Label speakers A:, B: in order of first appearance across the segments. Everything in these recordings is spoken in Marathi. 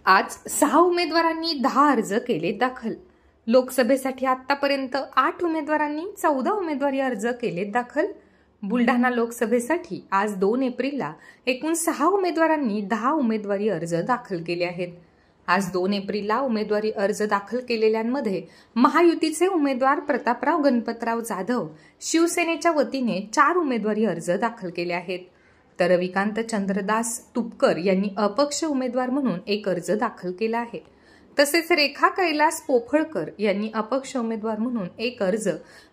A: आज 6 उमेदवारांनी 10 अर्ज केले दाखल। लोकसभेसाठी आतापर्यंत 8 उमेदवारांनी 14 उमेदवारी अर्ज केले दाखल। बुलढाणा लोकसभेसाठी आज 2 एप्रिलला एकूण 6 उमेदवारांनी 10 उमेदवारी अर्ज दाखल केले आहेत। आज 2 एप्रिलला उमेदवारी अर्ज दाखल केलेल्यांमध्ये महायुतीचे उमेदवार प्रतापराव गणपतराव जाधव शिवसेनेच्या वतीने 4 उमेदवारी अर्ज दाखल केले आहेत, तर रविकांत चंद्रदास तुपकर यांनी अपक्ष उमेदवार म्हणून एक अर्ज दाखल केला आहे। तसेच रेखा कैलास पोफळकर यांनी अपक्ष उमेदवार म्हणून एक अर्ज,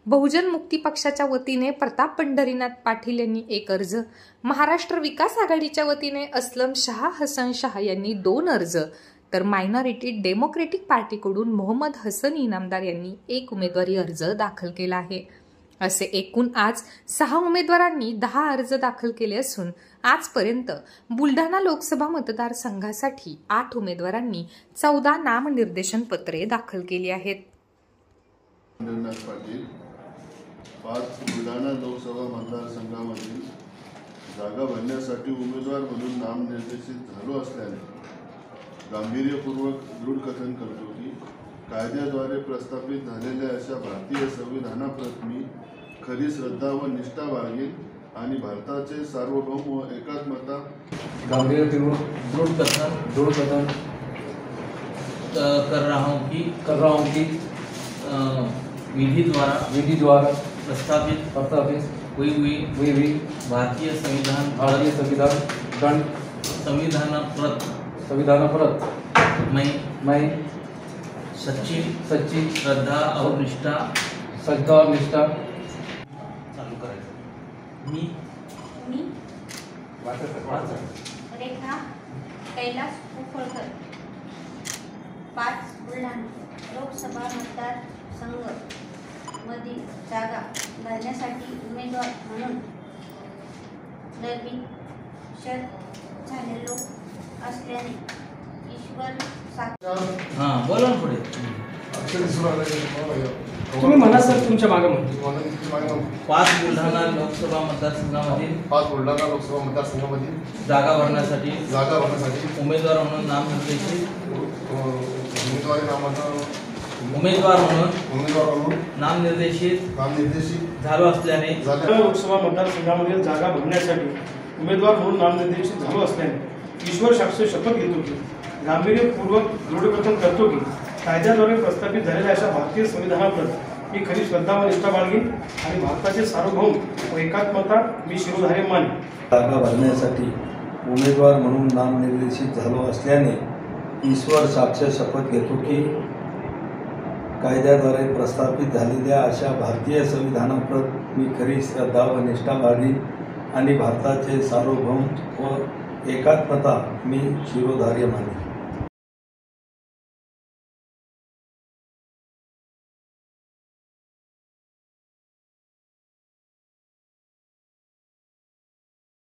A: बहुजन मुक्ती पक्षाच्या वतीने प्रताप पंढरीनाथ पाटील यांनी एक अर्ज, महाराष्ट्र विकास आघाडीच्या वतीने असलम शाह हसन शाह यांनी 2 अर्ज, तर मायनॉरिटी डेमोक्रेटिक पार्टीकडून मोहम्मद हसन इनामदार यांनी एक उमेदवारी अर्ज दाखल केला आहे। असे एकूण आज 6 उमेदवारांनी 10 अर्ज दाखल केले असून आजपर्यंत बुलढाणा लोकसभा मतदारसंघासाठी 8 उमेदवारांनी 14 नामनिर्देशन पत्रे दाखल केली आहेत।
B: बुलढाणा लोकसभा मतदारसंघामधील जागा भरण्यासाठी उमेदवार म्हणून नामनिर्देशित झालो असल्याने गांभीर्यपूर्वक दृढ कथन करतो की कायद्याद्वारे प्रस्थापित झालेल्या अशा भारतीय संविधानाप्रती मी खरी श्रद्धा व निष्ठा बाळगेन आणि भारताचे सार्वभौम व एकात्मता
C: गांभीर्यपूर्वक दृढ़ कथन
D: कर रहा हूँ कि विधि द्वारा प्रस्तापित हुई भारतीय संविधानप्रत मैं सच्ची श्रद्धा और निष्ठा चालू करायचं। मी
E: रेखा कैलास पोफळकर 5 बुलढाणा लोकसभा मतदारसंघ मधील जागा भरण्यासाठी उमेदवार म्हणून निर्विशद झालेलो असल्याने ईश्वर
D: हां बोला ना पुढे
C: तुम्ही म्हणा सर, तुमच्या मागे म्हणतो
D: 5 बुलढाणा लोकसभा मतदारसंघामधील जागा भरण्यासाठी उमेदवार म्हणून नामनिर्देशित झालो असल्याने
C: लोकसभा मतदारसंघामधील जागा भरण्यासाठी उमेदवार म्हणून नामनिर्देशित झालो असल्याने ईश्वर साक्षी शपथ घेतो की गांभीर्यपूर्वक दृढकथन करतो की कायद्याद्वारे प्रस्थापित झालेल्या अशा भारतीय संविधानाप्रती मी खरी श्रद्धा व निष्ठा बाळगेन आणि भारताचे सार्वभौम व एकात्मता मी शिरोधार्य मानेन।
F: जागा भरण्यासाठी उमेदवार म्हणून नामनिर्देशित झालो असल्याने ईश्वर साक्ष शपथ घेतो की कायद्याद्वारे प्रस्थापित झालेल्या अशा भारतीय संविधानाप्रती मी खरी श्रद्धा व निष्ठा बाळगेन आणि भारताचे सार्वभौम व एकात्मता मी शिरोधार्य मानेन।